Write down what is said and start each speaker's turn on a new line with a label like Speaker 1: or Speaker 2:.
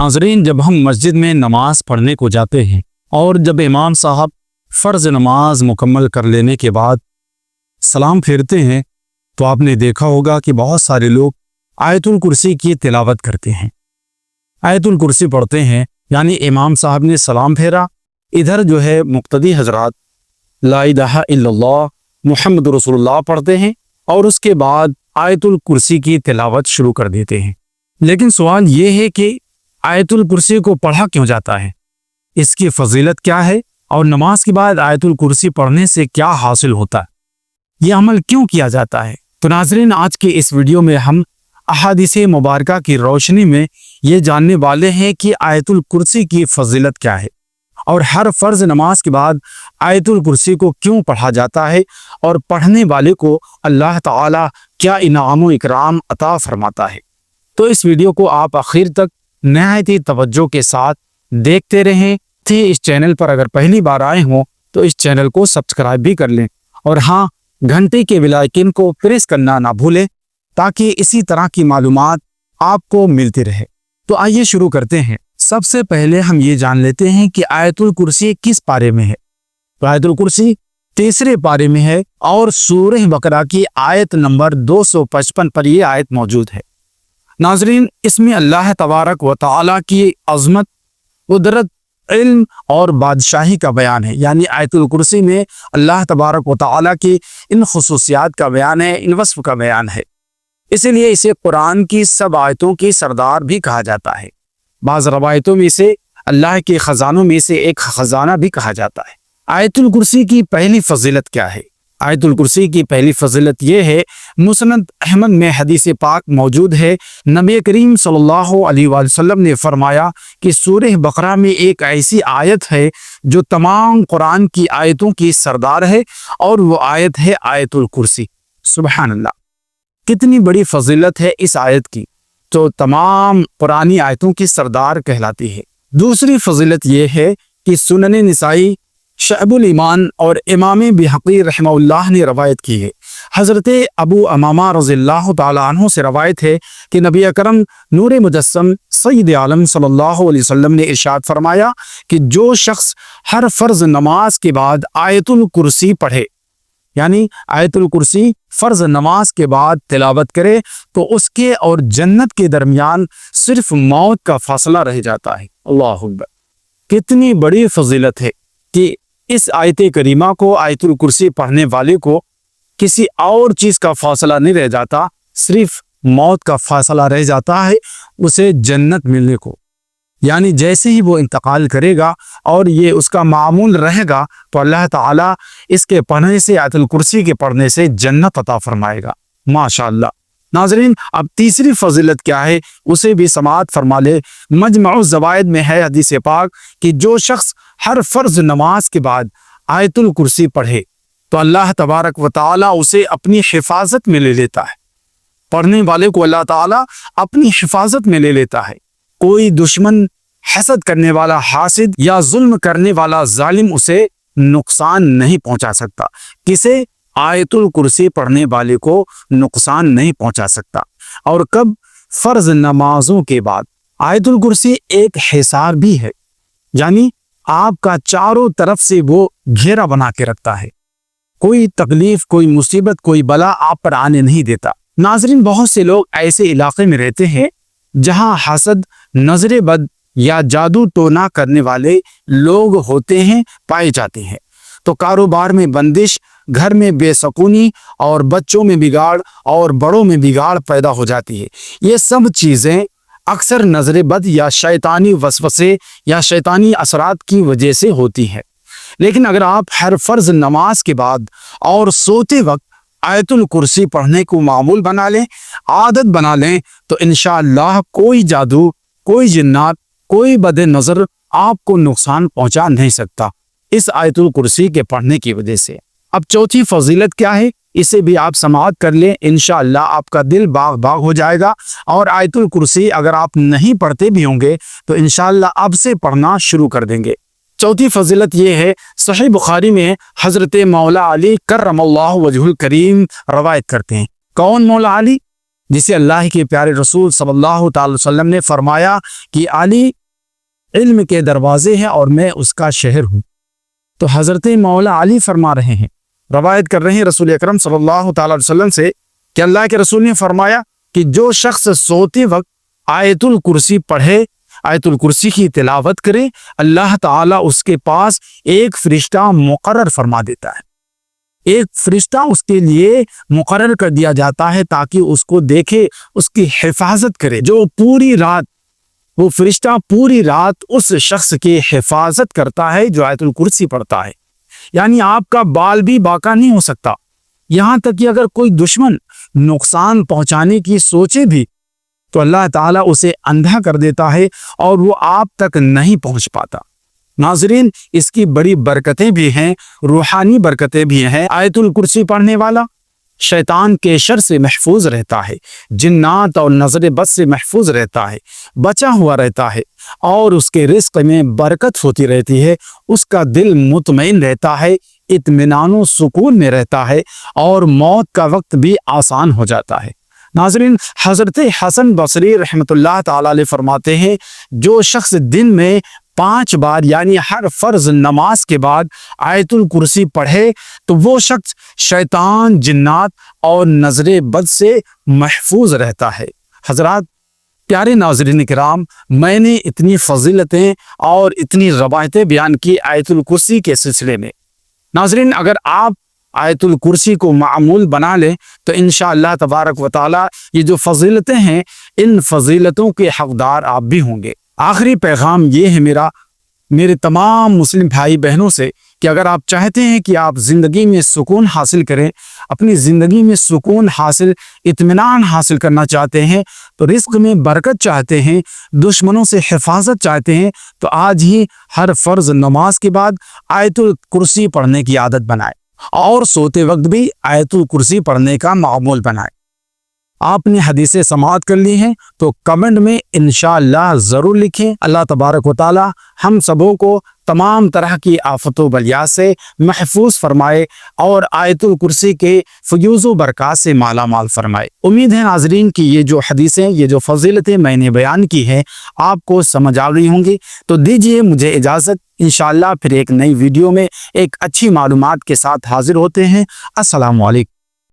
Speaker 1: नाज़रीन, जब हम मस्जिद में नमाज पढ़ने को जाते हैं और जब इमाम साहब फ़र्ज़ नमाज मुकम्मल कर लेने के बाद सलाम फेरते हैं तो आपने देखा होगा कि बहुत सारे लोग आयतुल कुर्सी की तिलावत करते हैं, आयतुल कुर्सी पढ़ते हैं। यानी इमाम साहब ने सलाम फेरा, इधर जो है मुक्तदी हजरात ला इलाहा इल्लल्लाह मुहम्मद रसूलुल्लाह पढ़ते हैं और उसके बाद आयतुल कुर्सी की तिलावत शुरू कर देते हैं। लेकिन सवाल ये है कि आयतुल कुर्सी को पढ़ा क्यों जाता है, इसकी फजीलत क्या है और नमाज के बाद आयतुल कुर्सी पढ़ने से क्या हासिल होता है, यह अमल क्यों किया जाता है। तो नाज़रीन, आज के इस वीडियो में हम अहादीसे मुबारका की रोशनी में ये जानने वाले हैं कि आयतुल कुर्सी की फजीलत क्या है और हर फ़र्ज़ नमाज के बाद आयतुल कुर्सी को क्यों पढ़ा जाता है और पढ़ने वाले को अल्लाह ताला क्या इनाम व इकराम अता फरमाता है। तो इस वीडियो को आप आखिर तक नहायत ही तवज्जो के साथ देखते रहें। इस चैनल पर अगर पहली बार आए हों तो इस चैनल को सब्सक्राइब भी कर लें और हाँ, घंटे के बेल आइकन को प्रेस करना ना भूलें ताकि इसी तरह की मालूमात आपको मिलती रहे। तो आइए शुरू करते हैं। सबसे पहले हम ये जान लेते हैं कि आयतुल कुर्सी किस पारे में है। तो आयतुल कुर्सी तीसरे पारे में है और सूरह बकरा की आयत नंबर 255 पर यह आयत मौजूद है। नाज़रीन, इसमें अल्लाह तबारक व तआला की अज़मत, कुदरत, इल्म और बादशाही का बयान है। यानी आयतुल कुर्सी में अल्लाह तबारक व तआला की इन खुसूसियात का बयान है, इन वस्फ़ का बयान है। इसीलिए इसे कुरान की सब आयतों की सरदार भी कहा जाता है। बाज़ रवायतों में इसे अल्लाह के ख़जानों में से एक ख़जाना भी कहा जाता है। आयतुल कुर्सी की पहली फजीलत क्या है? आयतुल कुर्सी की पहली फजीलत यह है, मुस्नद अहमद में हदीस पाक मौजूद है, नबी करीम सल्लल्लाहु अलैहि वसल्लम ने फरमाया कि सूरह बकरा में एक ऐसी आयत है जो तमाम कुरान की आयतों की सरदार है और वो आयत है आयतुल कुर्सी। सुबहान अल्लाह, कितनी बड़ी फजीलत है इस आयत की, तो तमाम पुरानी आयतों की सरदार कहलाती है। दूसरी फजीलत यह है कि सुनन निसाई, शअबुल ईमान और इमाम बिहक़ी रहमहुल्लाह ने रवायत की है। हज़रत अबू अमामा रज़ियल्लाहु ताला अन्हु से रवायत है कि नबी अकरम नूर मुजस्सम सय्यद आलम सल्लल्लाहु अलैहि वसल्लम ने इरशाद फरमाया कि जो शख्स हर फ़र्ज़ नमाज के बाद आयतुल कुर्सी पढ़े, यानी आयतुल कुर्सी फ़र्ज़ नमाज के बाद तिलावत करे, तो उसके और जन्नत के दरमियान सिर्फ मौत का फासला रह जाता है। अल्लाहु अकबर, कितनी बड़ी फजीलत है कि इस आयत करीमा को, आयतुल कुर्सी पढ़ने वाले को किसी और चीज़ का फासला नहीं रह जाता, सिर्फ मौत का फासला रह जाता है उसे जन्नत मिलने को। यानी जैसे ही वो इंतकाल करेगा और ये उसका मामूल रहेगा तो अल्लाह ताला इसके पढ़ने से, आयतुल कुर्सी के पढ़ने से जन्नत अता फरमाएगा। माशाअल्लाह। नाज़रीन, अब तीसरी फजीलत क्या है उसे भी समाअत फरमा ले। मजमउ ज़वाइद में है हदीस पाक कि जो शख्स हर फ़र्ज़ नमाज के बाद आयतुल कुर्सी पढ़े तो अल्लाह तबारक व तआला उसे अपनी हिफाजत में ले लेता है। पढ़ने वाले को अल्लाह ताला अपनी हिफाजत में ले लेता है। कोई दुश्मन, हसद करने वाला हासिद या जुल्म करने वाला जालिम उसे नुकसान नहीं पहुंचा सकता। किसे? आयतुल कुर्सी पढ़ने वाले को नुकसान नहीं पहुंचा सकता। और कब? फर्ज नमाजों के बाद। आयतुल कुर्सी एक हिसार भी है, यानी आपका चारों तरफ से वो घेरा बना के रखता है। कोई तकलीफ, कोई मुसीबत, कोई बला आप पर आने नहीं देता। नाज़रीन, बहुत से लोग ऐसे इलाके में रहते हैं जहां हसद, नजरे बद या जादू टोना करने वाले लोग होते हैं, पाए जाते हैं। तो कारोबार में बंदिश, घर में बेसकूनी और बच्चों में बिगाड़ और बड़ों में बिगाड़ पैदा हो जाती है। ये सब चीज़ें अक्सर नजरे बद या शैतानी वसवसे या शैतानी असरात की वजह से होती हैं। लेकिन अगर आप हर फ़र्ज़ नमाज के बाद और सोते वक्त आयतुल कुर्सी पढ़ने को मामूल बना लें, आदत बना लें, तो इंशाअल्लाह कोई जादू, कोई जिन्नात, कोई बद नज़र आपको नुकसान पहुंचा नहीं सकता इस आयतुल कुर्सी के पढ़ने की वजह से। अब चौथी फजीलत क्या है, इसे भी आप समाअत कर लें, इंशाअल्लाह आपका दिल बाग बाग हो जाएगा। और आयतुल कुर्सी अगर आप नहीं पढ़ते भी होंगे तो इंशाअल्लाह अब से पढ़ना शुरू कर देंगे। चौथी फजीलत ये है, सही बुखारी में हज़रत मौला अली करमल्लाहु वजहुल करीम रवायत करते हैं। कौन मौला अली? جسے اللہ کے پیارے رسول صلی اللہ تعالی وسلم نے فرمایا کہ علی علم کے دروازے ہیں اور میں اس کا شہر ہوں۔ تو حضرت مولا علی فرما رہے ہیں، روایت کر رہے ہیں رسول اکرم صلی اللہ تعالی وسلم سے کہ اللہ کے رسول نے فرمایا کہ جو شخص سوتے وقت آیت الکرسی پڑھے، آیت الکرسی کی تلاوت کرے، اللہ تعالیٰ اس کے پاس ایک فرشتہ مقرر فرما دیتا ہے، ایک فرشتہ اس کے لیے مقرر کر دیا جاتا ہے تاکہ اس کو دیکھے، اس کی حفاظت کرے۔ جو پوری رات، وہ فرشتہ پوری رات اس شخص کی حفاظت کرتا ہے جو آیت الکرسی پڑھتا ہے۔ یعنی آپ کا بال بھی باقی نہیں ہو سکتا، یہاں تک کہ اگر کوئی دشمن نقصان پہنچانے کی سوچے بھی تو اللہ تعالیٰ اسے اندھا کر دیتا ہے اور وہ آپ تک نہیں پہنچ پاتا۔ ناظرین، اس کی بڑی برکتیں بھی ہیں، روحانی برکتیں بھی ہیں۔ آیت الکرسی پڑھنے والا شیطان کے شر سے محفوظ رہتا ہے، جنات اور نظر بد سے محفوظ رہتا ہے، بچا ہوا رہتا ہے، اور اس کے رزق میں برکت ہوتی رہتی ہے، اس کا دل مطمئن رہتا ہے، اطمینان و سکون میں رہتا ہے، اور موت کا وقت بھی آسان ہو جاتا ہے۔ ناظرین، حضرت حسن بصری رحمۃ اللہ تعالی علیہ فرماتے ہیں جو شخص دن میں 5 بار یعنی ہر فرض نماز کے بعد آیت الکرسی پڑھے تو وہ شخص شیطان، جنات اور نظر بد سے محفوظ رہتا ہے۔ حضرات، پیارے ناظرین کرام، میں نے اتنی فضیلتیں اور اتنی روایتیں بیان کی آیت الکرسی کے سلسلے میں۔ ناظرین، اگر آپ آیت الکرسی کو معمول بنا لیں تو انشاءاللہ تبارک و تعالی یہ جو فضیلتیں ہیں، ان فضیلتوں کے حقدار آپ بھی ہوں گے۔ آخری پیغام یہ ہے میرے تمام مسلم بھائی بہنوں سے کہ اگر آپ چاہتے ہیں کہ آپ زندگی میں سکون حاصل کریں، اپنی زندگی میں سکون حاصل، اطمینان حاصل کرنا چاہتے ہیں، تو رزق میں برکت چاہتے ہیں، دشمنوں سے حفاظت چاہتے ہیں، تو آج ہی ہر فرض نماز کے بعد آیت الکرسی پڑھنے کی عادت بنائیں اور سوتے وقت بھی آیت الکرسی پڑھنے کا معمول بنائیں۔ آپ نے حدیثیں سماعت کر لی ہیں تو کمنٹ میں انشاءاللہ ضرور لکھیں۔ اللہ تبارک و تعالی ہم سبوں کو تمام طرح کی آفت و بلیات سے محفوظ فرمائے اور آیت الکرسی کے فیوز و برکات سے مالا مال فرمائے۔ امید ہے ناظرین کہ یہ جو حدیثیں، یہ جو فضیلتیں میں نے بیان کی ہیں آپ کو سمجھ آ رہی ہوں گی۔ تو دیجئے مجھے اجازت، انشاءاللہ پھر ایک نئی ویڈیو میں ایک اچھی معلومات کے ساتھ حاضر ہوتے ہیں۔ السلام علیکم۔